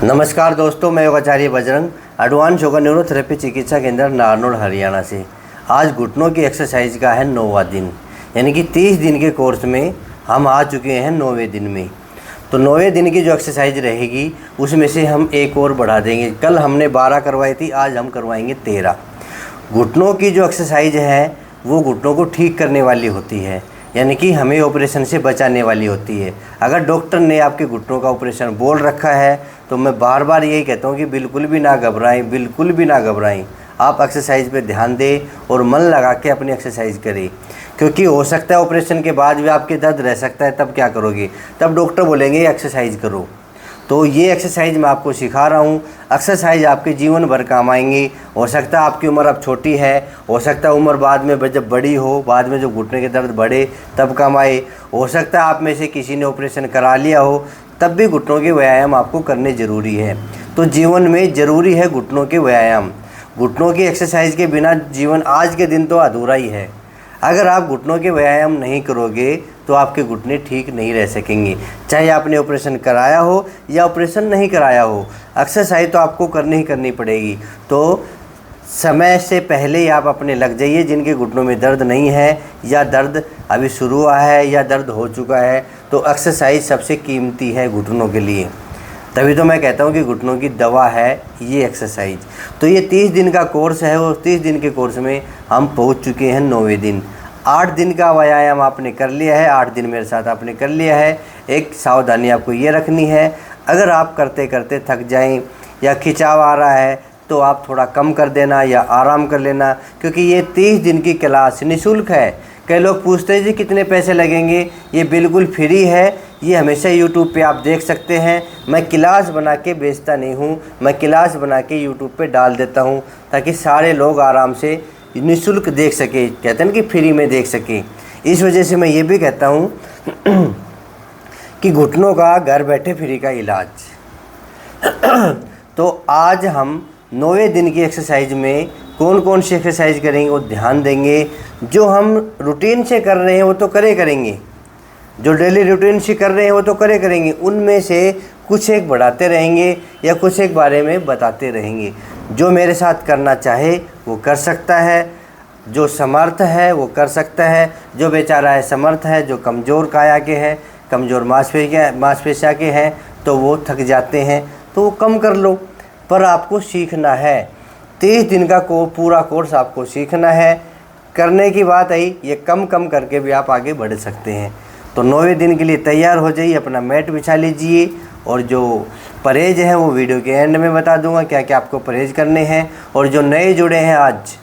नमस्कार दोस्तों, मैं योगाचार्य बजरंग एडवांस योगा न्यूरोथेरेपी चिकित्सा केंद्र नारनौल हरियाणा से। आज घुटनों की एक्सरसाइज का है 9वां दिन, यानी कि 30 दिन के कोर्स में हम आ चुके हैं 9वें दिन में। तो 9वें दिन की जो एक्सरसाइज रहेगी उसमें से हम एक और बढ़ा देंगे। कल हमने 12 करवाई थी, आज हम करवाएंगे 13। घुटनों की जो एक्सरसाइज है वो घुटनों को ठीक करने वाली होती है, यानी कि हमें ऑपरेशन से बचाने वाली होती है। अगर डॉक्टर ने आपके घुटनों का ऑपरेशन बोल रखा है तो मैं बार बार यही कहता हूँ कि बिल्कुल भी ना घबराएं, बिल्कुल भी ना घबराएं। आप एक्सरसाइज पे ध्यान दें और मन लगा के अपनी एक्सरसाइज करें, क्योंकि हो सकता है ऑपरेशन के बाद भी आपके दर्द रह सकता है। तब क्या करोगे? तब डॉक्टर बोलेंगे एक्सरसाइज करो। तो ये एक्सरसाइज मैं आपको सिखा रहा हूँ। एक्सरसाइज आपके जीवन भर काम आएंगी। हो सकता है आपकी उम्र अब छोटी है, हो सकता है उम्र बाद में जब बड़ी हो, बाद में जो घुटने के दर्द बढ़े तब काम आए। हो सकता है आप में से किसी ने ऑपरेशन करा लिया हो, तब भी घुटनों के व्यायाम आपको करने ज़रूरी है। तो जीवन में ज़रूरी है घुटनों के व्यायाम। घुटनों की एक्सरसाइज के बिना जीवन आज के दिन तो अधूरा ही है। अगर आप घुटनों के व्यायाम नहीं करोगे तो आपके घुटने ठीक नहीं रह सकेंगे, चाहे आपने ऑपरेशन कराया हो या ऑपरेशन नहीं कराया हो। एक्सरसाइज तो आपको करनी ही करनी पड़ेगी। तो समय से पहले ही आप अपने लग जाइए। जिनके घुटनों में दर्द नहीं है या दर्द अभी शुरू हुआ है या दर्द हो चुका है, तो एक्सरसाइज सबसे कीमती है घुटनों के लिए। तभी तो मैं कहता हूँ कि घुटनों की दवा है ये एक्सरसाइज। तो ये 30 दिन का कोर्स है और 30 दिन के कोर्स में हम पहुँच चुके हैं 9वें दिन। 8 दिन का व्यायाम आपने कर लिया है, 8 दिन मेरे साथ आपने कर लिया है। एक सावधानी आपको ये रखनी है, अगर आप करते करते थक जाएं या खिंचाव आ रहा है तो आप थोड़ा कम कर देना या आराम कर लेना, क्योंकि ये 30 दिन की क्लास निःशुल्क है। कई लोग पूछते हैं जी कितने पैसे लगेंगे? ये बिल्कुल फ्री है। ये हमेशा यूट्यूब पे आप देख सकते हैं। मैं क्लास बना के बेचता नहीं हूँ, मैं क्लास बना के यूट्यूब पे डाल देता हूँ ताकि सारे लोग आराम से निःशुल्क देख सके। कहते हैं कि फ्री में देख सके। इस वजह से मैं ये भी कहता हूँ कि घुटनों का घर बैठे फ्री का इलाज। तो आज हम 9वें दिन की एक्सरसाइज में कौन कौन सी एक्सरसाइज करेंगे वो ध्यान देंगे। जो हम रूटीन से कर रहे हैं वो तो करेंगे, जो डेली रूटीन से कर रहे हैं वो तो करेंगे। उनमें से कुछ एक बढ़ाते रहेंगे या कुछ एक बारे में बताते रहेंगे। जो मेरे साथ करना चाहे वो कर सकता है, जो समर्थ है वो कर सकता है। जो बेचारा है समर्थ है, जो कमज़ोर काया के हैं, कमज़ोर मांसपेशियाँ के हैं, तो वो थक जाते हैं तो वो कम कर लो। पर आपको सीखना है। 30 दिन का पूरा कोर्स आपको सीखना है। करने की बात आई, ये कम करके भी आप आगे बढ़ सकते हैं। तो 9वें दिन के लिए तैयार हो जाइए, अपना मैट बिछा लीजिए। और जो परहेज है वो वीडियो के एंड में बता दूंगा क्या क्या आपको परहेज करने हैं। और जो नए जुड़े हैं आज,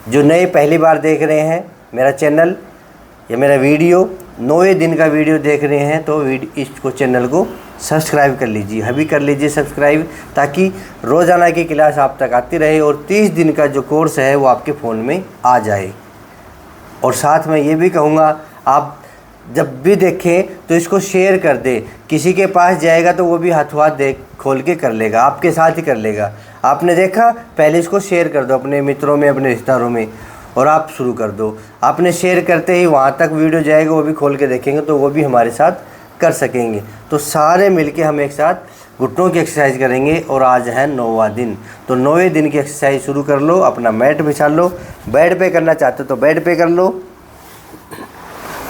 जो नए पहली बार देख रहे हैं मेरा चैनल या मेरा वीडियो, 9वें दिन का वीडियो देख रहे हैं, तो इसको चैनल को सब्सक्राइब कर लीजिए, अभी कर लीजिए सब्सक्राइब, ताकि रोज़ाना की क्लास आप तक आती रहे और 30 दिन का जो कोर्स है वो आपके फ़ोन में आ जाए। और साथ में ये भी कहूँगा, आप जब भी देखें तो इसको शेयर कर दे। किसी के पास जाएगा तो वो भी हाथों हाथ देख खोल के कर लेगा, आपके साथ ही कर लेगा। आपने देखा, पहले इसको शेयर कर दो अपने मित्रों में, अपने रिश्तेदारों में, और आप शुरू कर दो। आपने शेयर करते ही वहाँ तक वीडियो जाएगा, वो भी खोल के देखेंगे तो वो भी हमारे साथ कर सकेंगे। तो सारे मिलके हम एक साथ घुटनों की एक्सरसाइज करेंगे। और आज है 9वां दिन, तो 9वें दिन की एक्सरसाइज शुरू कर लो। अपना मैट बिछा लो, बेड पे करना चाहते हो तो बेड पे कर लो,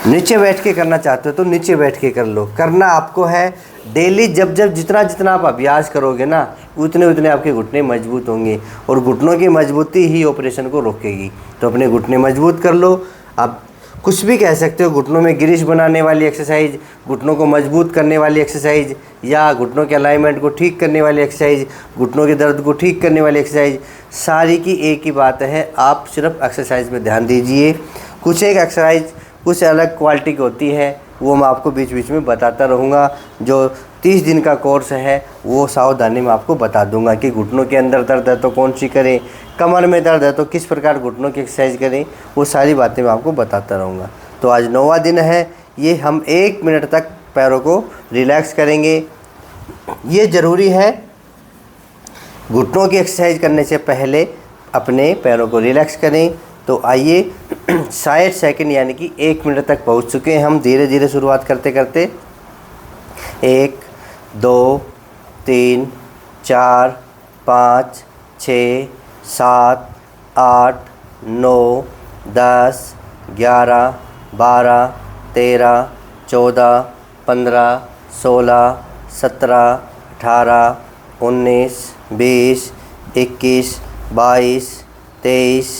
नीचे बैठ के करना चाहते हो तो नीचे बैठ के कर लो। करना आपको है डेली। जब जितना आप अभ्यास करोगे ना, उतने आपके घुटने मजबूत होंगे, और घुटनों की मजबूती ही ऑपरेशन को रोकेगी। तो अपने घुटने मजबूत कर लो। आप कुछ भी कह सकते हो, घुटनों में गिरिश बनाने वाली एक्सरसाइज, घुटनों को मजबूत करने वाली एक्सरसाइज, या घुटनों के अलाइनमेंट को ठीक करने वाली एक्सरसाइज, घुटनों के दर्द को ठीक करने वाली एक्सरसाइज, सारी की एक ही बात है। आप सिर्फ एक्सरसाइज में ध्यान दीजिए। कुछ एक एक्सरसाइज कुछ अलग क्वालिटी की होती है, वो मैं आपको बीच बीच में बताता रहूँगा। जो 30 दिन का कोर्स है वो सावधानी में आपको बता दूंगा कि घुटनों के अंदर दर्द है तो कौन सी करें, कमर में दर्द है तो किस प्रकार घुटनों की एक्सरसाइज करें, वो सारी बातें मैं आपको बताता रहूँगा। तो आज 9वां दिन है, ये हम 1 मिनट तक पैरों को रिलैक्स करेंगे। ये ज़रूरी है, घुटनों की एक्सरसाइज करने से पहले अपने पैरों को रिलैक्स करें। तो आइए 60 सेकंड यानी कि 1 मिनट तक पहुंच चुके हैं हम। धीरे धीरे शुरुआत करते करते 1 2 3 4 5 6 7 8 9 10 11 12 13 14 15 16 17 18 19 20 21 22 23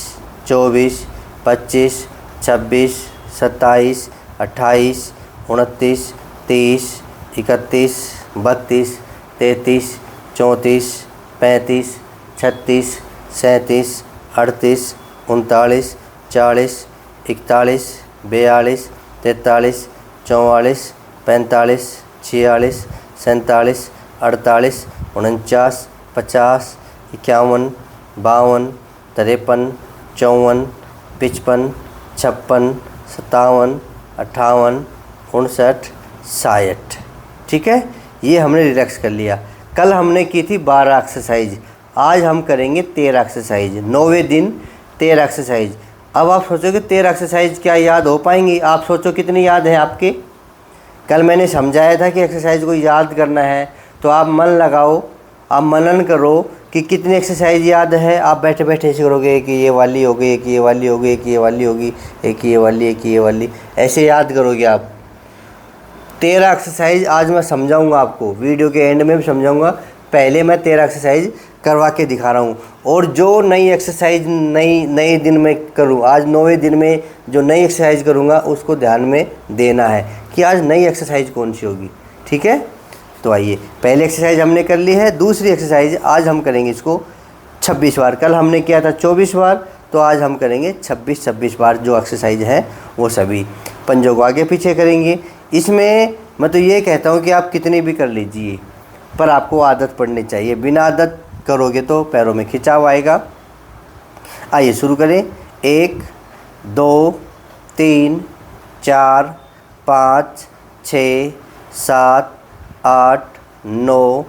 24 25 26 27 28 29 30 31 32 33 34 35 36 37 38 39 40 41 42 43 44 45 46 47 48 49 50 51 52 53 54 55 56 57 58 59 60। ठीक है, ये हमने रिलैक्स कर लिया। कल हमने की थी 12 एक्सरसाइज, आज हम करेंगे 13 एक्सरसाइज। 9वें दिन 13 एक्सरसाइज। अब आप सोचोगे 13 एक्सरसाइज क्या याद हो पाएंगी? आप सोचो कितनी याद है आपके? कल मैंने समझाया था कि एक्सरसाइज को याद करना है, तो आप मन लगाओ, आप मनन करो कि कितनी एक्सरसाइज याद है। आप बैठे बैठे ऐसे करोगे कि ये वाली हो गई, एक ये वाली हो गई, एक ये वाली होगी, एक ये वाली, एक ये वाली, ऐसे याद करोगे आप। 13 एक्सरसाइज आज मैं समझाऊंगा आपको, वीडियो के एंड में भी समझाऊंगा। पहले मैं 13 एक्सरसाइज करवा के दिखा रहा हूँ, और जो नई एक्सरसाइज नए दिन में करूँ, आज 9वें दिन में जो नई एक्सरसाइज करूँगा उसको ध्यान में देना है कि आज नई एक्सरसाइज कौन सी होगी। ठीक है, तो आइए, पहले एक्सरसाइज हमने कर ली है। दूसरी एक्सरसाइज आज हम करेंगे इसको 26 बार। कल हमने किया था 24 बार, तो आज हम करेंगे 26 बार। जो एक्सरसाइज है वो सभी पंजों को आगे पीछे करेंगे। इसमें मैं तो ये कहता हूँ कि आप कितनी भी कर लीजिए, पर आपको आदत पड़नी चाहिए। बिना आदत करोगे तो पैरों में खिंचाव आएगा। आइए शुरू करें। 1 2 3 4 5 6 7 8 9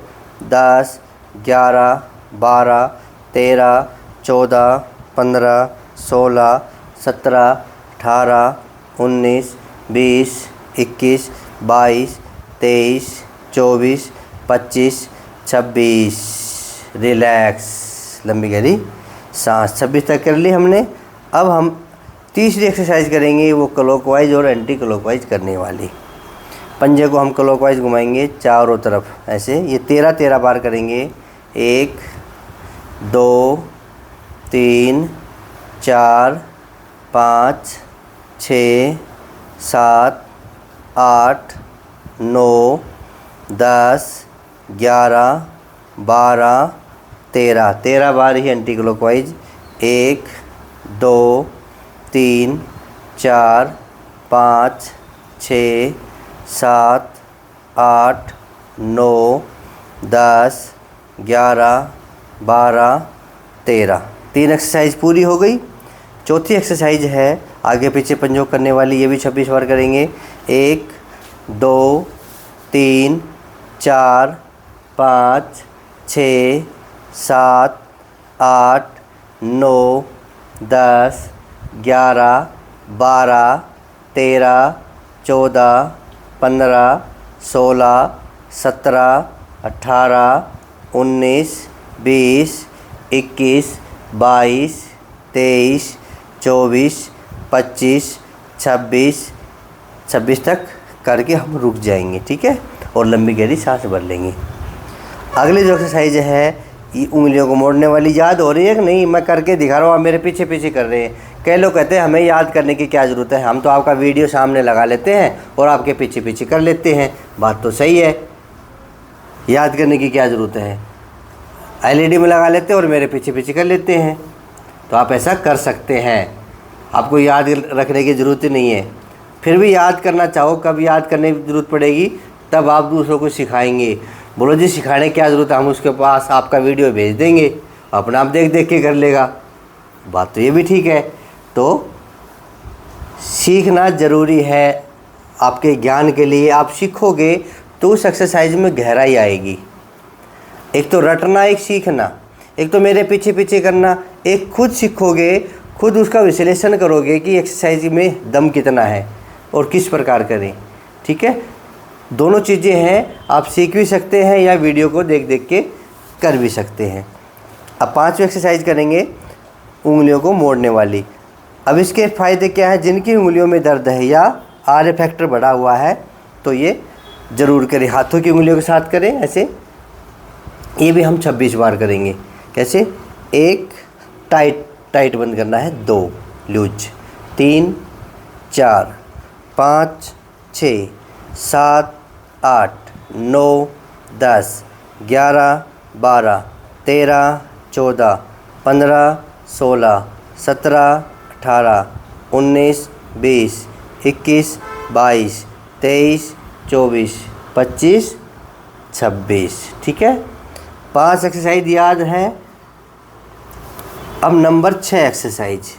10 11 12 13 14 15 16 17 18 19 20 21 22 23 24 25 26। रिलैक्स, लंबी गहरी सांस। 26 तक कर ली हमने। अब हम तीसरी एक्सरसाइज करेंगे, वो क्लॉकवाइज और एंटी क्लॉकवाइज करने वाली। पंजे को हम क्लॉकवाइज घुमाएंगे चारों तरफ ऐसे। ये 13 बार करेंगे। 1 2 3 4 5 6 7 8 9 10 11 12 13 बार ही एंटी क्लॉकवाइज। 1 2 3 4 5 6 7 8 9 10 11 12 13। 3 एक्सरसाइज पूरी हो गई। चौथी एक्सरसाइज है आगे पीछे पंजों करने वाली, ये भी 26 बार करेंगे। 1 2 3 4 5 6 7 8 9 10 11 12 13 14 15 16 17 18 19 20 21 22 23 24 25 26 तक करके हम रुक जाएंगे। ठीक है, और लंबी गहरी सांस भर लेंगे। अगली जो एक्सरसाइज है ये उंगलियों को मोड़ने वाली। याद हो रही है कि नहीं? मैं करके दिखा रहा हूँ, आप मेरे पीछे पीछे कर रहे हैं। कई लोग कहते हैं हमें याद करने की क्या ज़रूरत है, हम तो आपका वीडियो सामने लगा लेते हैं और आपके पीछे पीछे कर लेते हैं। बात तो सही है, याद करने की क्या ज़रूरत है? LED में लगा लेते हैं और मेरे पीछे पीछे कर लेते हैं। तो आप ऐसा कर सकते हैं, आपको याद रखने की ज़रूरत ही नहीं है। फिर भी याद करना चाहो, कब याद करने की ज़रूरत पड़ेगी तब आप दूसरों को सिखाएंगे। बोलो जी सिखाने की क्या ज़रूरत है, हम उसके पास आपका वीडियो भेज देंगे, अपना आप देख देख के कर लेगा। बात तो ये भी ठीक है। तो सीखना ज़रूरी है आपके ज्ञान के लिए। आप सीखोगे तो उस एक्सरसाइज में गहराई आएगी। एक तो रटना, एक सीखना, एक तो मेरे पीछे पीछे करना, एक खुद सीखोगे, खुद उसका विश्लेषण करोगे कि एक्सरसाइज में दम कितना है और किस प्रकार करें। ठीक है, दोनों चीज़ें हैं, आप सीख भी सकते हैं या वीडियो को देख देख के कर भी सकते हैं। अब 5वीं एक्सरसाइज करेंगे उंगलियों को मोड़ने वाली। अब इसके फ़ायदे क्या है, जिनकी उंगलियों में दर्द है या आर फैक्टर बढ़ा हुआ है तो ये ज़रूर करें। हाथों की उंगलियों के साथ करें ऐसे, ये भी हम 26 बार करेंगे। कैसे, 1 टाइट टाइट बंद करना है, 2 लूज, 3 4 5 6 7 8 9 10 11 12 13 14 15 16 17 18 19 20 21 22 23 24 25 26। ठीक है, 5 एक्सरसाइज याद है। अब नंबर 6 एक्सरसाइज,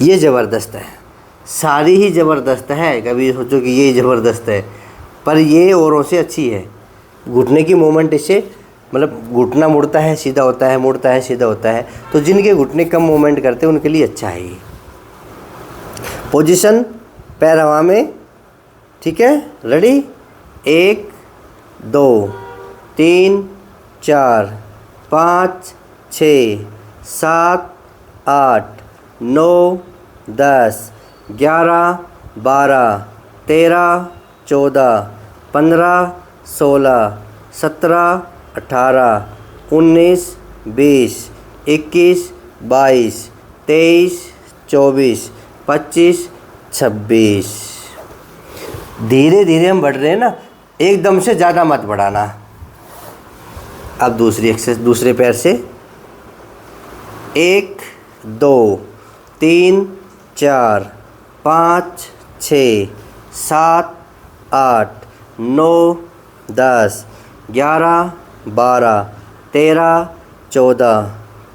ये ज़बरदस्त है, सारी ही ज़बरदस्त है। कभी सोचो कि ये ज़बरदस्त है, पर ये औरों से अच्छी है। घुटने की मूवमेंट इससे, मतलब घुटना मुड़ता है सीधा होता है, मुड़ता है सीधा होता है, तो जिनके घुटने कम मूवमेंट करते हैं उनके लिए अच्छा है ये। पोजीशन, पैर हवा में, ठीक है, रेडी, 1 2 3 4 5 6 7 8 9 10 11 12 13 14 15 16 17 18 19 20 21 22 23 24 25 26। धीरे धीरे हम बढ़ रहे हैं ना, एकदम से ज़्यादा मत बढ़ाना। अब दूसरी एक्सरसाइज, दूसरे पैर से, 1 2 3 4 5 6 7 8 9 10 11 12 13 14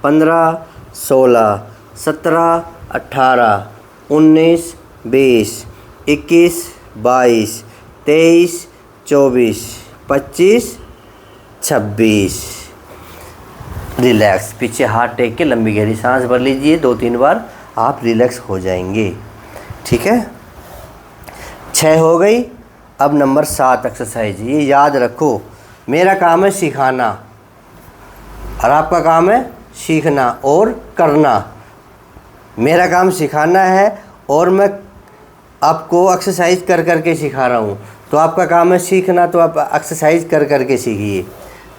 15 16 17 18 19 20 21 22 23 24 25 26। रिलैक्स, पीछे हाथ टेक के लंबी गहरी सांस भर लीजिए, 2-3 बार आप रिलैक्स हो जाएंगे। ठीक है, 6 हो गई। अब नंबर 7 एक्सरसाइज, ये याद रखो, मेरा काम है सिखाना और आपका काम है सीखना और करना। मेरा काम सिखाना है और मैं आपको एक्सरसाइज कर कर के सिखा रहा हूँ, तो आपका काम है सीखना, तो आप एक्सरसाइज कर कर के सीखिए।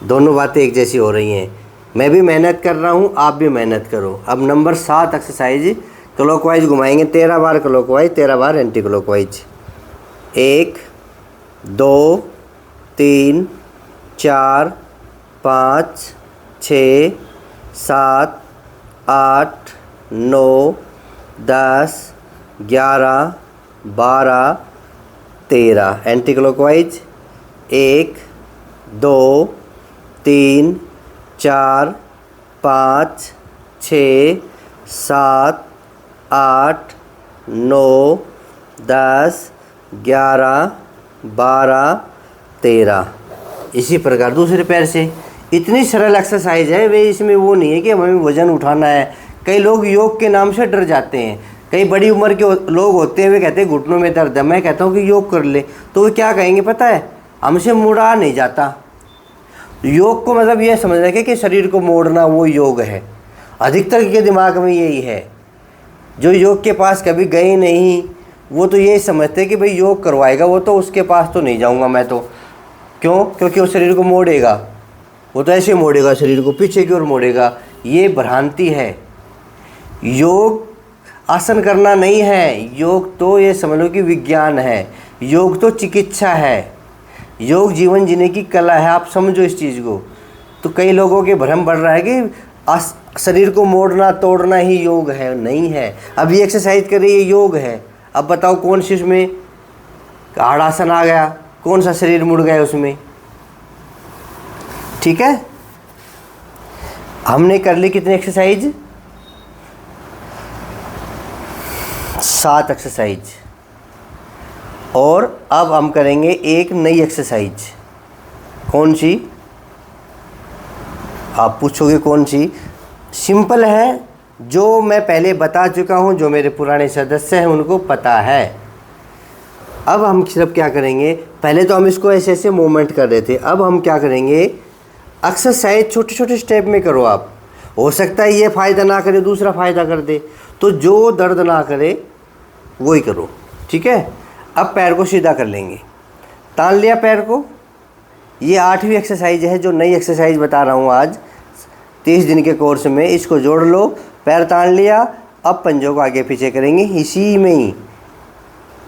दोनों बातें एक जैसी हो रही हैं, मैं भी मेहनत कर रहा हूँ, आप भी मेहनत करो। अब नंबर 7 एक्सरसाइज, क्लॉकवाइज घुमाएंगे, 13 बार क्लॉकवाइज, 13 बार एंटी क्लॉकवाइज। 1 2 3 4 5 6 7 8 9 10 11 12 13 anti clockwise. 1 2 3 4 5 6 7 8 9 10 11 12 13। इसी प्रकार दूसरे पैर से। इतनी सरल एक्सरसाइज है वे, इसमें वो नहीं है कि हमें वज़न उठाना है। कई लोग योग के नाम से डर जाते हैं, कई बड़ी उम्र के लोग होते हैं, वे कहते हैं घुटनों में दर्द है, मैं कहता हूँ कि योग कर ले, तो वो क्या कहेंगे पता है, हमसे मुड़ा नहीं जाता। योग को मतलब ये समझ रखे कि शरीर को मोड़ना वो योग है। अधिकतर के दिमाग में यही है, जो योग के पास कभी गए नहीं वो तो यही समझते हैं कि भाई योग करवाएगा वो, तो उसके पास तो नहीं जाऊंगा मैं तो। क्यों? क्योंकि वो शरीर को मोड़ेगा, वो तो ऐसे मोड़ेगा, शरीर को पीछे की ओर मोड़ेगा। ये भ्रांति है। योग आसन करना नहीं है, योग तो ये समझ लो कि विज्ञान है, योग तो चिकित्सा है, योग जीवन जीने की कला है। आप समझो इस चीज़ को। तो कई लोगों के भ्रम बढ़ रहा है कि शरीर को मोड़ना तोड़ना ही योग है, नहीं है। अब ये एक्सरसाइज कर रही है, योग है। अब बताओ कौन सी उसमें हाड़ासन आ गया, कौन सा शरीर मुड़ गया उसमें। ठीक है, हमने कर ली कितनी एक्सरसाइज? 7 एक्सरसाइज। और अब हम करेंगे एक नई एक्सरसाइज। कौन सी? आप पूछोगे कौन सी? सिंपल है, जो मैं पहले बता चुका हूँ, जो मेरे पुराने सदस्य हैं उनको पता है। अब हम सिर्फ क्या करेंगे, पहले तो हम इसको ऐसे ऐसे मूवमेंट कर रहे थे, अब हम क्या करेंगे, एक्सरसाइज छोटे छोटे स्टेप में करो आप। हो सकता है ये फ़ायदा ना करे दूसरा फ़ायदा कर दे, तो जो दर्द ना करे वही करो, ठीक है। अब पैर को सीधा कर लेंगे, तान लिया पैर को। ये 8वीं एक्सरसाइज है जो नई एक्सरसाइज बता रहा हूँ आज 30 दिन के कोर्स में। इसको जोड़ लो, पैर तान लिया, अब पंजों को आगे पीछे करेंगे इसी में ही।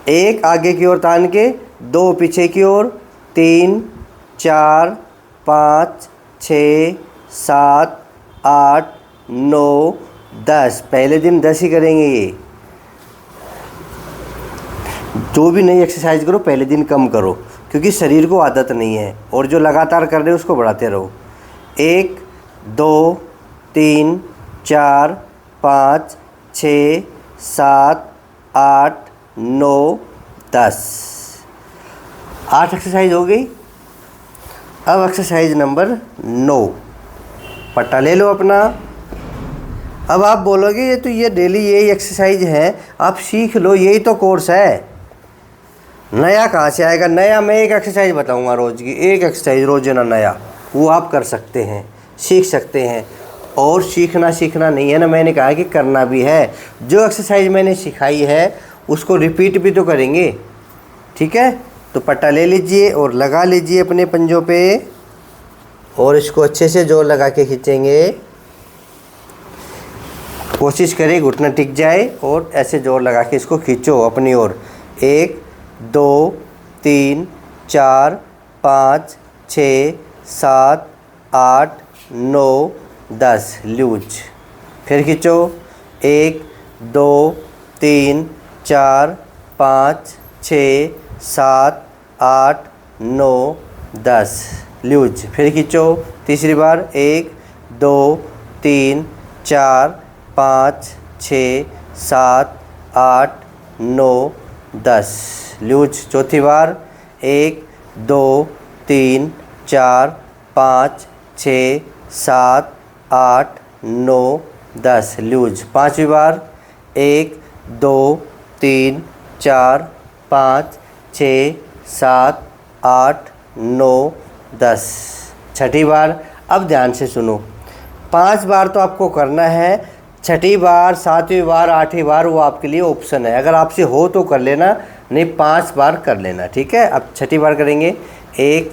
1 आगे की ओर तान के, 2 पीछे की ओर, 3 4 5 6 7 8 9 10। पहले दिन 10 ही करेंगे ये। जो भी नई एक्सरसाइज करो पहले दिन कम करो, क्योंकि शरीर को आदत नहीं है, और जो लगातार कर रहे हो उसको बढ़ाते रहो। 1 2 3 4 5 6 7 8 9 10। 8 एक्सरसाइज हो गई। अब एक्सरसाइज नंबर 9, पट्टा ले लो अपना। अब आप बोलोगे ये डेली यही एक्सरसाइज है, आप सीख लो, यही तो कोर्स है, नया कहाँ से आएगा। नया मैं एक एक्सरसाइज बताऊंगा रोज़ की, एक एक्सरसाइज रोज़ाना नया, वो आप कर सकते हैं, सीख सकते हैं। और सीखना नहीं है ना, मैंने कहा कि करना भी है। जो एक्सरसाइज मैंने सिखाई है उसको रिपीट भी तो करेंगे, ठीक है। तो पट्टा ले लीजिए और लगा लीजिए अपने पंजों पे, और इसको अच्छे से जोर लगा के खींचेंगे। कोशिश करें घुटना टिक जाए, और ऐसे जोर लगा के इसको खींचो अपनी ओर। 1 2 3 4 5 6 7 8 9 10। लूज, फिर खींचो। 1 2 3 4 5 6 7 8 9 10। लूज, फिर खींचो तीसरी बार। 1 2 3 4 5 6 7 8 9 10। लूज, चौथी बार। 1 2 3 4 5 6 7 8 9 10। लूज, पांचवी बार। 1 2 3 4 5 6 7 8 9 10। छठी बार। अब ध्यान से सुनो, 5 बार तो आपको करना है, छठी बार 7वीं बार 8वीं बार वो आपके लिए ऑप्शन है, अगर आपसे हो तो कर लेना, नहीं 5 बार कर लेना, ठीक है। अब छठी बार करेंगे। 1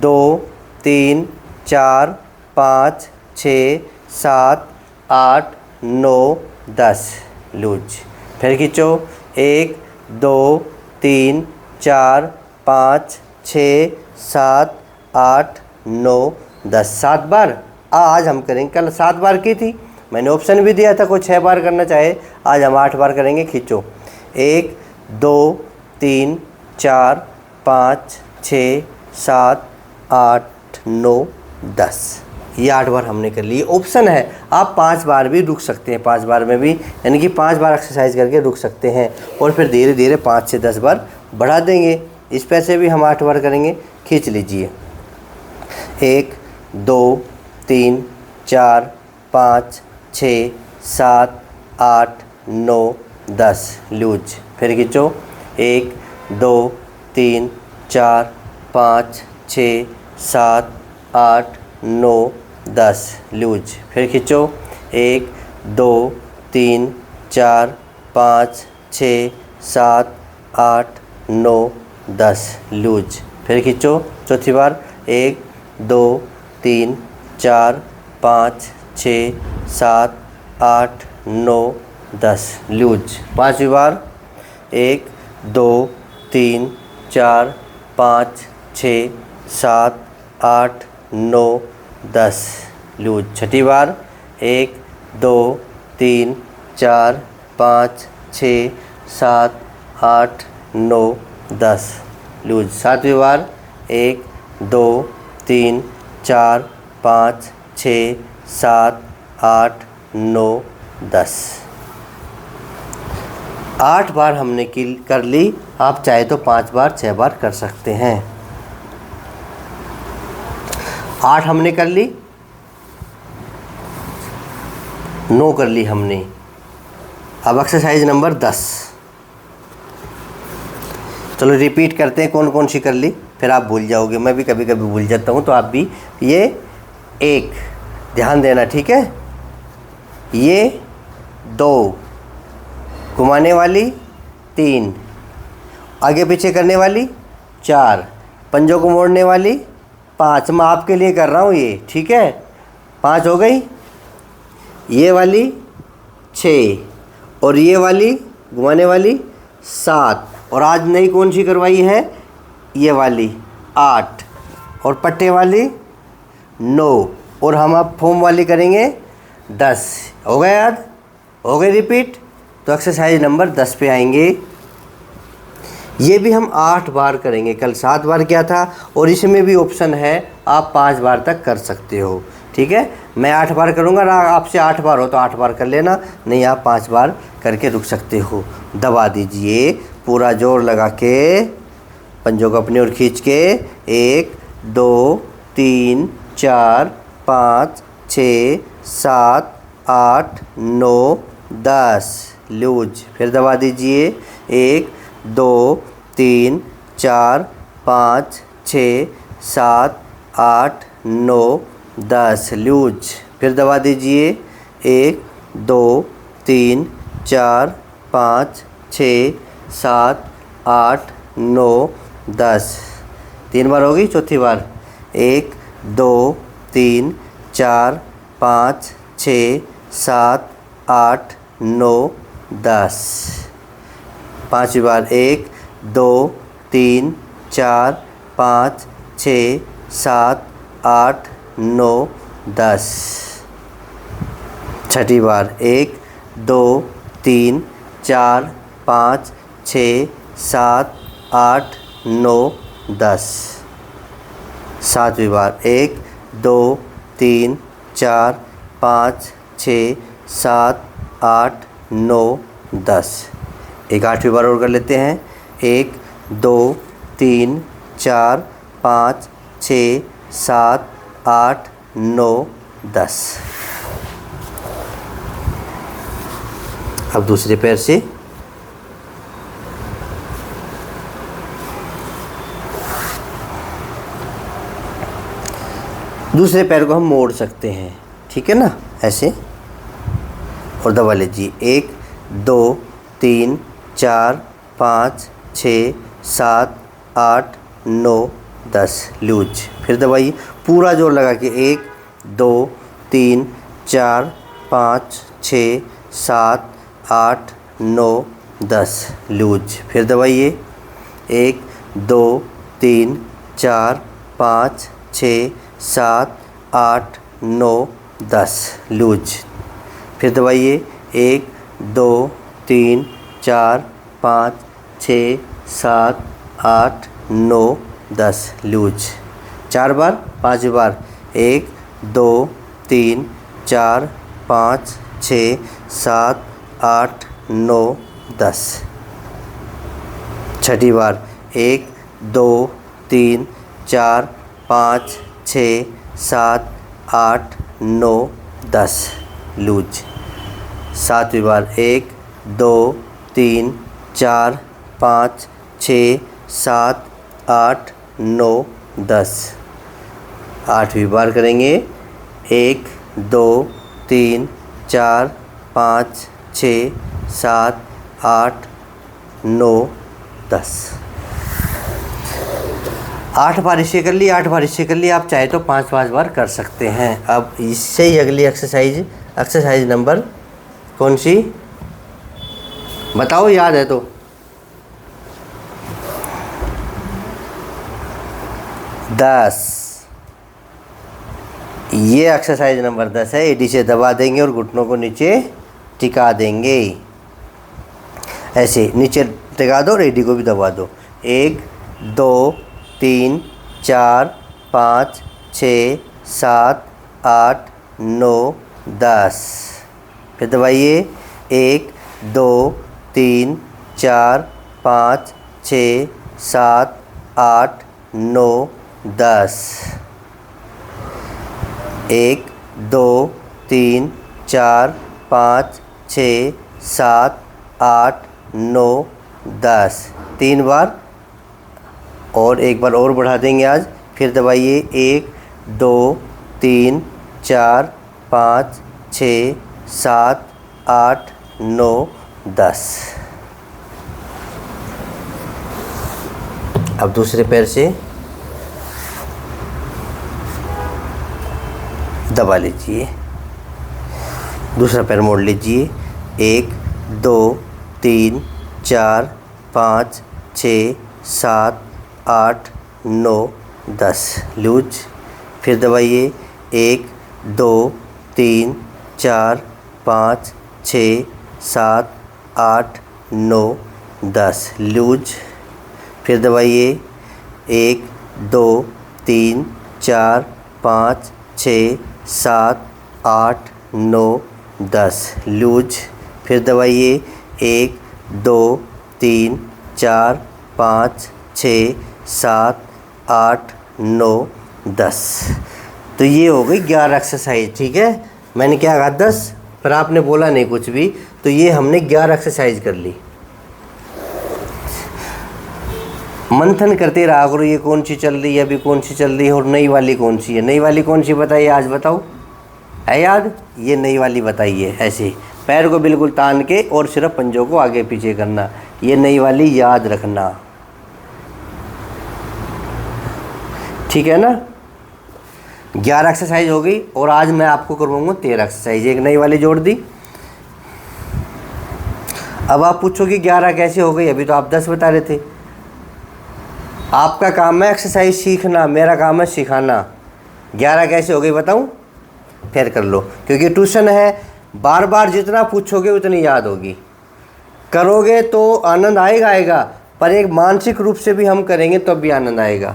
2 3 4 5 6 7 8 9 10। लूज, फिर खींचो। 1 2 3 4 5 6 7 8 9 10। 7 बार। आज हम करेंगे, कल 7 बार की थी, मैंने ऑप्शन भी दिया था कोई 6 बार करना चाहे, आज हम 8 बार करेंगे। खींचो। 1 2 3 4 5 6 7 8 9 10। ये 8 बार हमने कर ली। ऑप्शन है, आप 5 बार भी रुक सकते हैं, 5 बार में भी, यानी कि 5 बार एक्सरसाइज करके रुक सकते हैं, और फिर धीरे धीरे 5 से 10 बार बढ़ा देंगे। इस पैर से भी हम 8 बार करेंगे। खींच लीजिए। 1 2 3 4 5 6 7 8 9 10। लूज, फिर खींचो। 1 2 3 4 5 6 7 8 9 10। लूज, फिर खींचो। 1 2 3 4 5 6 7 8 9 10। लूज, फिर खींचो चौथी बार। 1 2 3 4 5 6 7 8 9 10। लूज, पांचवी बार। 1 2 3 4 5 6 7 8 9 10। लूज, छठी बार। 1 2 3 4 5 6 7 8 9 10। लूज, सातवीं बार। 1 2 3 4 5 6 7 8 9 10। 8 बार हमने कर ली, आप चाहे तो 5 बार 6 बार कर सकते हैं। 8 हमने कर ली, 9 कर ली हमने। अब एक्सरसाइज नंबर 10, चलो रिपीट करते हैं कौन कौन सी कर ली, फिर आप भूल जाओगे, मैं भी कभी कभी भूल जाता हूँ, तो आप भी। ये 1, ध्यान देना, ठीक है। ये 2, घुमाने वाली 3, आगे पीछे करने वाली 4, पंजों को मोड़ने वाली 5। मैं आपके लिए कर रहा हूँ ये, ठीक है। 5 हो गई। ये वाली 6 और ये वाली घुमाने वाली 7, और आज नई कौन सी करवाई है, ये वाली 8, और पट्टे वाली 9, और हम अब फोम वाली करेंगे 10। हो गया याद, हो गई रिपीट। तो एक्सरसाइज नंबर 10 पे आएंगे। ये भी हम 8 बार करेंगे, कल 7 बार किया था, और इसमें भी ऑप्शन है आप 5 बार तक कर सकते हो, ठीक है। मैं 8 बार करूँगा, आपसे 8 बार हो तो 8 बार कर लेना, नहीं आप 5 बार करके रुक सकते हो। दबा दीजिए पूरा जोर लगा के, पंजों को अपनी ओर खींच के। 1 2 3 4 5 6 7 8 9 10, लूज। फिर दबा दीजिए। 1 2 3 4 5 6 7 8 9 10, लूज। फिर दबा दीजिए। 1 2 3 4 5 6 7 8 9 10, 3 बार होगी, चौथी बार। 1 2 3 4 5 6 7 8 9 10, 5वीं बार। 1 2 3 4 5 6 7 8 9 10, 6ठी बार। 1 2 3 4 5 6 7 8 9 10, 7वीं बार। 1 2 3 4 5 6 7 8 9 10, एक 8वीं बार और कर लेते हैं। 1 2 3 4 5 6 7 8 9 10। अब दूसरे पैर से दूसरे पैर को हम मोड़ सकते हैं, ठीक है ना, ऐसे, और दबा लीजिए। 1 2 3 4 5 6 7 8 9 10, लूज। फिर दबाइए पूरा जोर लगा के। 1 2 3 4 5 6 7 8 9 10, लूज। फिर दबाइए। 1 2 3 4 5 6 7 8 9 10, लूज। फिर दबाइए। 1 2 3 4 5 6 7 8 9 10, लूज। 4 बार, 5वीं बार। 1 2 3 4 5 6 7 8 9 10, 6ठी बार। 1 2 3 4 5 6 7 8 9 10, लूज। 7वीं बार। 1 2 3 4 5 6 7 8 9 10, 8वीं बार करेंगे। 1 2 3 4 5 6 7 8 9 10, 8 बार इसे कर ली, 8 बार इसे कर ली। आप चाहे तो 5 बार कर सकते हैं। अब इससे ही अगली एक्सरसाइज नंबर कौन सी बताओ, याद है तो। 10, ये एक्सरसाइज नंबर 10 है। एडी से दबा देंगे और घुटनों को नीचे टिका देंगे, ऐसे नीचे टिका दो और एडी को भी दबा दो। 1 2 3 4 5 6 7 8 9 10, फिर दबाइए। 1 2 3 4 5 6 7 8 9 10, 1 2 3 4 5 6 7 8 9 10, 3 बार, और एक बार और बढ़ा देंगे आज। फिर दबाइए 1 2 3 4 5 6 7 8 9 10। अब दूसरे पैर से दबा लीजिए, दूसरा पैर मोड़ लीजिए। 1 2 3 4 5 6 7 8 9 10 लूज। फिर दबाइए 1 2 3 4 5 6 7 8 9 10 लूज। फिर दबाइए 1 2 3 4 5 6 7 8 9 10 लूज। फिर दबाइए 1 2 3 4 5 6 7 8 9 10। तो ये हो गई 11 एक्सरसाइज। ठीक है, मैंने क्या कहा 10, पर आपने बोला नहीं कुछ भी, तो ये हमने 11 एक्सरसाइज कर ली। मंथन करते रहा करो, ये कौन सी चल रही है, अभी कौन सी चल रही है और नई वाली कौन सी है। नई वाली कौन सी बताइए, आज बताओ, है याद? ये नई वाली बताइए। ऐसे पैर को बिल्कुल तान के और सिर्फ पंजों को आगे पीछे करना, ये नई वाली याद रखना। ठीक है ना? 11 एक्सरसाइज हो गई और आज मैं आपको करवाऊंगा 13 एक्सरसाइज, एक नई वाली जोड़ दी। अब आप पूछोगे 11 कैसे हो गई, अभी तो आप 10 बता रहे थे। आपका काम है एक्सरसाइज सीखना, मेरा काम है सिखाना। 11 कैसे हो गई बताऊं? फिर कर लो, क्योंकि ट्यूशन है, बार बार जितना पूछोगे उतनी याद होगी। करोगे तो आनंद आएगा, पर एक मानसिक रूप से भी हम करेंगे तब भी आनंद आएगा।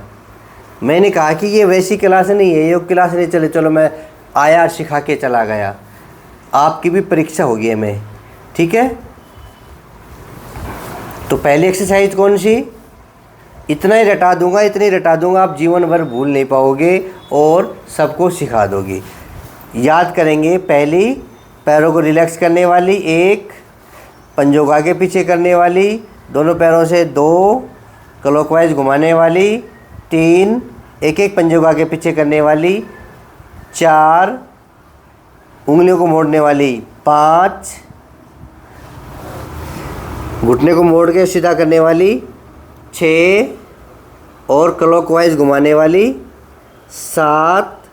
मैंने कहा कि ये वैसी क्लास नहीं है, योग क्लास नहीं चले चलो मैं आया सिखा के चला गया। आपकी भी परीक्षा होगी हमें, ठीक है? तो पहली एक्सरसाइज कौन सी? इतना ही रटा दूंगा, इतनी रटा दूंगा, आप जीवन भर भूल नहीं पाओगे और सबको सिखा दोगे। याद करेंगे, पहली पैरों को रिलैक्स करने वाली, 1 पंजों को आगे पीछे करने वाली, दोनों पैरों से 2 क्लॉकवाइज घुमाने वाली, 3 एक एक पंजों को आगे पीछे करने वाली, 4 उंगलियों को मोड़ने वाली, 5 घुटने को मोड़ के सीधा करने वाली, 6 और क्लॉकवाइज घुमाने वाली, 7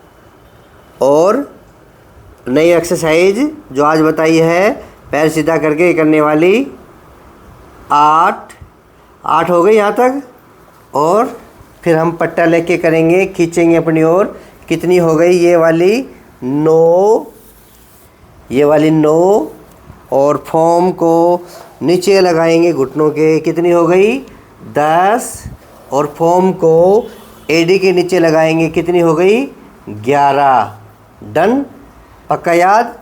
और नई एक्सरसाइज जो आज बताई है पैर सीधा करके करने वाली, 8 हो गई यहाँ तक। और फिर हम पट्टा लेके करेंगे, खींचेंगे अपनी ओर। कितनी हो गई? ये वाली 9, ये वाली 9। और फॉर्म को नीचे लगाएंगे घुटनों के, कितनी हो गई? 10। और फॉर्म को एडी के नीचे लगाएंगे, कितनी हो गई? 11। डन? पक्का याद?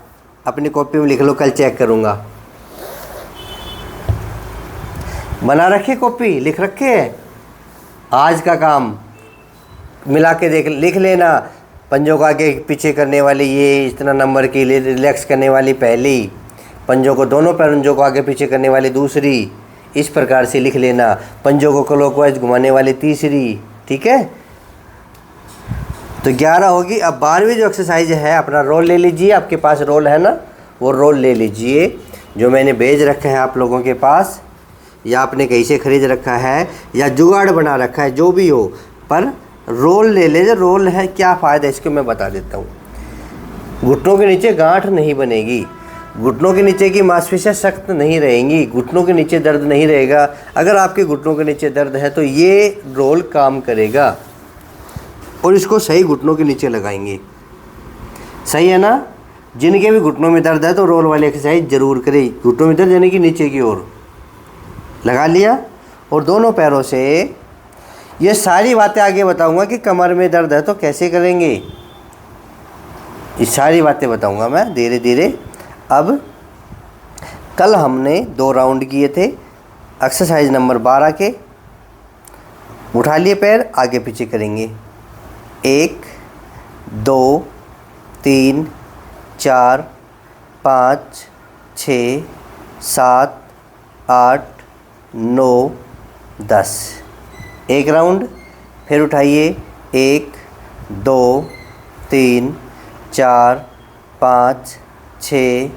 अपनी कॉपी में लिख लो, कल चेक करूँगा। बना रखे कॉपी, लिख रखे है? आज का काम मिला के देख, लिख लेना। पंजों को आगे पीछे करने वाली ये इतना नंबर की, रिलैक्स करने वाली पहली, पंजों को दोनों पंजों को आगे पीछे करने वाली दूसरी, इस प्रकार से लिख लेना। पंजों को क्लॉकवाइज घुमाने वाली तीसरी, ठीक है? तो 11 होगी। अब 12वीं जो एक्सरसाइज है, अपना रोल ले लीजिए, आपके पास रोल है ना, वो रोल ले लीजिए जो मैंने भेज रखा है आप लोगों के पास, या आपने कहीं से खरीद रखा है या जुगाड़ बना रखा है, जो भी हो, पर रोल ले लीजिए। रोल है, क्या फ़ायदा इसको मैं बता देता हूँ। घुटनों के नीचे गांठ नहीं बनेगी, घुटनों के नीचे की मांसपेशियाँ सख्त नहीं रहेंगी, घुटनों के नीचे दर्द नहीं रहेगा। अगर आपके घुटनों के नीचे दर्द है तो ये रोल काम करेगा। और इसको सही घुटनों के नीचे लगाएंगे, सही है ना? जिनके भी घुटनों में दर्द है तो रोल वाली एक्सरसाइज ज़रूर करें। घुटनों में दर्द यानी कि नीचे की ओर लगा लिया। और दोनों पैरों से ये सारी बातें आगे बताऊंगा कि कमर में दर्द है तो कैसे करेंगे, ये सारी बातें बताऊंगा मैं धीरे धीरे। अब कल हमने 2 राउंड किए थे एक्सरसाइज नंबर 12 के। उठा लिए पैर, आगे पीछे करेंगे। 1 2 3 4 5 6 7 8 9 10। एक राउंड, फिर उठाइए 1 2 3 4 5 6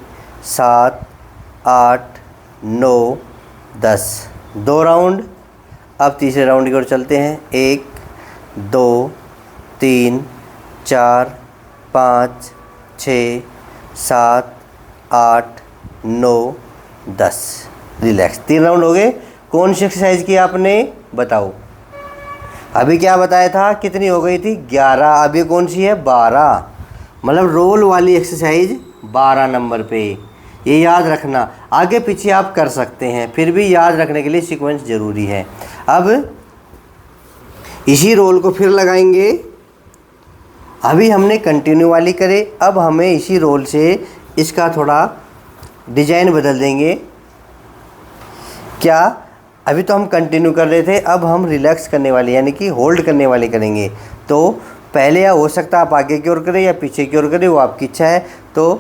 7 8 9 10, 2 राउंड। अब तीसरे राउंड की ओर चलते हैं, 1 2 3 4 5 6 7 8 9 10, रिलैक्स। 3 राउंड हो गए। कौन सी एक्सरसाइज की आपने बताओ? अभी क्या बताया था, कितनी हो गई थी? 11। अभी कौन सी है? 12। मतलब रोल वाली एक्सरसाइज 12 नंबर पे। ये याद रखना, आगे पीछे आप कर सकते हैं, फिर भी याद रखने के लिए सीक्वेंस ज़रूरी है। अब इसी रोल को फिर लगाएंगे। अभी हमने कंटिन्यू वाली करे, अब हमें इसी रोल से इसका थोड़ा डिजाइन बदल देंगे। क्या? अभी तो हम कंटिन्यू कर रहे थे, अब हम रिलैक्स करने वाले यानी कि होल्ड करने वाले करेंगे। तो पहले या हो सकता है आप आगे की ओर करें या पीछे की ओर करें, वो आपकी इच्छा है। तो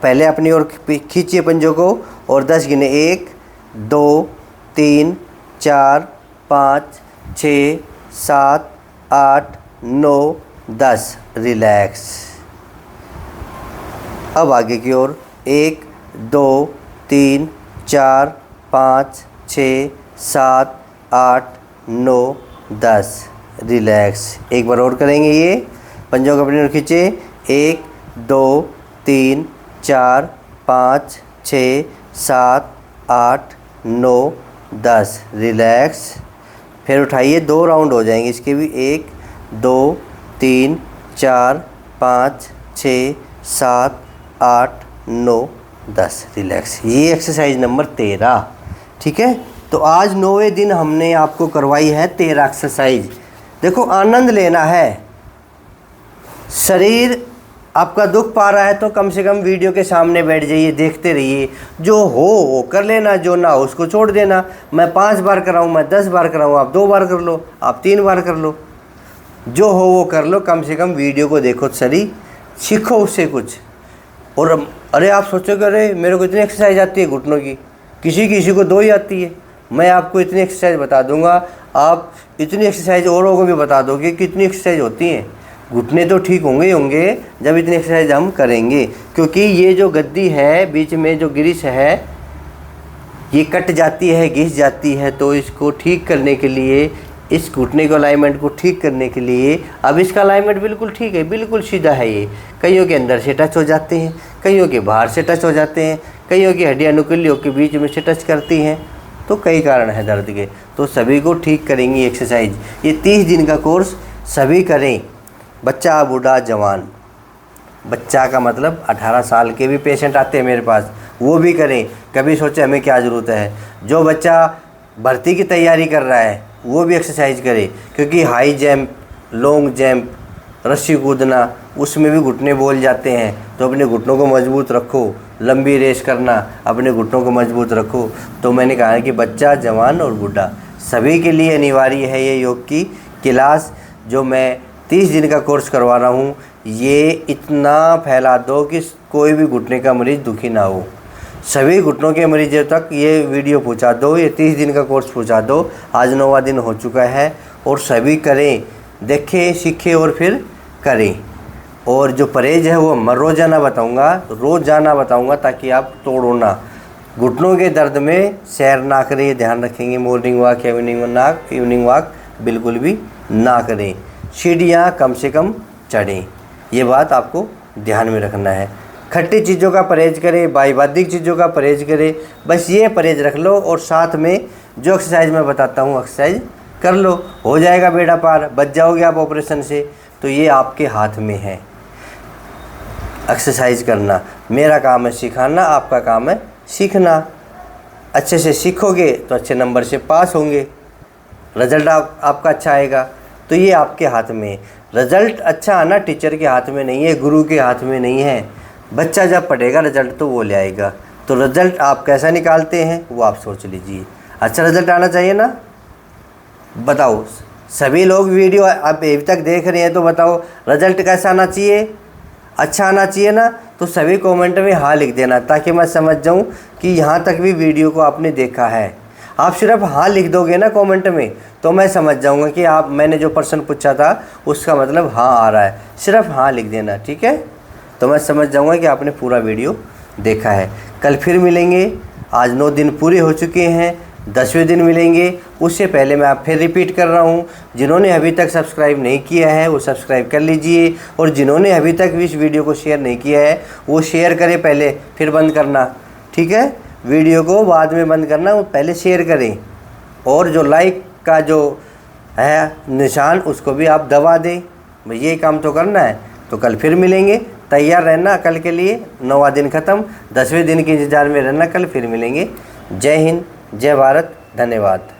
पहले अपनी ओर खींचिए पंजों को और 10 गिने, 1 2 3 4 5 6 7 8 9 10, रिलैक्स। अब आगे की ओर 1 2 3 4 5 6 7 8 9 10, रिलैक्स। एक बार और करेंगे ये, पंजों को अपनी ओर खींचे, 1 2 3 4 5 6 7 8 9 10, रिलैक्स। फिर उठाइए, 2 राउंड हो जाएंगे इसके भी, 1 2 3 4 5 6 7 8 9 10, रिलैक्स। ये एक्सरसाइज नंबर 13। ठीक है, तो आज 9वें दिन हमने आपको करवाई है 13 एक्सरसाइज। देखो, आनंद लेना है। शरीर आपका दुख पा रहा है तो कम से कम वीडियो के सामने बैठ जाइए, देखते रहिए। जो हो वो कर लेना, जो ना हो उसको छोड़ देना। मैं 5 बार कराऊँ, मैं 10 बार कराऊँ, आप 2 बार कर लो, आप 3 बार कर लो, जो हो वो कर लो। कम से कम वीडियो को देखो, शरीर सीखो उससे कुछ। और अरे आप सोचोगे, अरे मेरे को इतनी एक्सरसाइज आती है घुटनों की, किसी को 2 ही आती है। मैं आपको इतनी एक्सरसाइज बता दूंगा, आप इतनी एक्सरसाइज औरों को भी बता दोगे कि कितनी एक्सरसाइज होती हैं। घुटने तो ठीक होंगे ही होंगे जब इतनी एक्सरसाइज हम करेंगे, क्योंकि ये जो गद्दी है बीच में जो गिरिश है ये कट जाती है, घिस जाती है। तो इसको ठीक करने के लिए, इस घुटने के अलाइनमेंट को ठीक करने के लिए, अब इसका अलाइनमेंट बिल्कुल ठीक है, बिल्कुल सीधा है। ये कईयों के अंदर से टच हो जाते हैं, कईयों के बाहर से टच हो जाते हैं, कईयों की हड्डियाँ नुकीलियों के बीच में से टच करती हैं। तो कई कारण हैं दर्द के, तो सभी को ठीक करेंगी एक्सरसाइज। ये 30 दिन का कोर्स सभी करें, बच्चा बूढ़ा जवान। बच्चा का मतलब 18 साल के भी पेशेंट आते हैं मेरे पास, वो भी करें। कभी सोचे हमें क्या ज़रूरत है। जो बच्चा भर्ती की तैयारी कर रहा है वो भी एक्सरसाइज करे, क्योंकि हाई जंप, लॉन्ग जंप, रस्सी कूदना, उसमें भी घुटने बोल जाते हैं। तो अपने घुटनों को मजबूत रखो। लंबी रेस करना, अपने घुटनों को मजबूत रखो। तो मैंने कहा है कि बच्चा, जवान और बूढ़ा सभी के लिए अनिवार्य है ये योग की क्लास। जो मैं 30 दिन का कोर्स करवा रहा हूँ, ये इतना फैला दो कि कोई भी घुटने का मरीज़ दुखी ना हो। सभी घुटनों के मरीजों तक ये वीडियो पहुँचा दो, ये 30 दिन का कोर्स पहुँचा दो। आज 9वां दिन हो चुका है और सभी करें, देखें, सीखें और फिर करें। और जो परहेज है वो मैं रोज़ाना बताऊँगा, ताकि आप तोड़ो ना। घुटनों के दर्द में सैर ना करें, ये ध्यान रखेंगे। मॉर्निंग वॉक या इवनिंग वॉक बिल्कुल भी ना करें। सीढ़ियाँ कम से कम चढ़ें, ये बात आपको ध्यान में रखना है। खट्टी चीज़ों का परहेज करें, वायुवादिक चीज़ों का परहेज करें, बस ये परहेज रख लो। और साथ में जो एक्सरसाइज मैं बताता हूँ एक्सरसाइज कर लो, हो जाएगा बेड़ा पार, बच जाओगे आप ऑपरेशन से। तो ये आपके हाथ में है एक्सरसाइज करना। मेरा काम है सिखाना, आपका काम है सीखना। अच्छे से सीखोगे तो अच्छे नंबर से पास होंगे, रिज़ल्ट आपका अच्छा आएगा। तो ये आपके हाथ में। रिज़ल्ट अच्छा आना टीचर के हाथ में नहीं है, गुरु के हाथ में नहीं है। बच्चा जब पढ़ेगा रिज़ल्ट तो वो ले आएगा। तो रिज़ल्ट आप कैसा निकालते हैं वो आप सोच लीजिए। अच्छा रिज़ल्ट आना चाहिए ना? बताओ, सभी लोग वीडियो आप अभी तक देख रहे हैं तो बताओ रिज़ल्ट कैसा आना चाहिए? अच्छा आना चाहिए ना? तो सभी कमेंट में हाँ लिख देना, ताकि मैं समझ जाऊं कि यहाँ तक भी वीडियो को आपने देखा है। आप सिर्फ हाँ लिख दोगे ना कमेंट में, तो मैं समझ जाऊंगा कि आप, मैंने जो प्रश्न पूछा था उसका मतलब हाँ आ रहा है। सिर्फ हाँ लिख देना, ठीक है, तो मैं समझ जाऊंगा कि आपने पूरा वीडियो देखा है। कल फिर मिलेंगे। आज 9 दिन पूरे हो चुके हैं, 10वें दिन मिलेंगे। उससे पहले मैं आप फिर रिपीट कर रहा हूँ, जिन्होंने अभी तक सब्सक्राइब नहीं किया है वो सब्सक्राइब कर लीजिए, और जिन्होंने अभी तक इस वीडियो को शेयर नहीं किया है वो शेयर करें पहले, फिर बंद करना, ठीक है। वीडियो को बाद में बंद करना, वो पहले शेयर करें, और जो लाइक का जो है निशान उसको भी आप दबा दें। ये काम तो करना है। तो कल फिर मिलेंगे, तैयार रहना कल के लिए। 9वां दिन ख़त्म, 10वें दिन के इंतज़ार में रहना, कल फिर मिलेंगे। जय हिंद, जय भारत, धन्यवाद।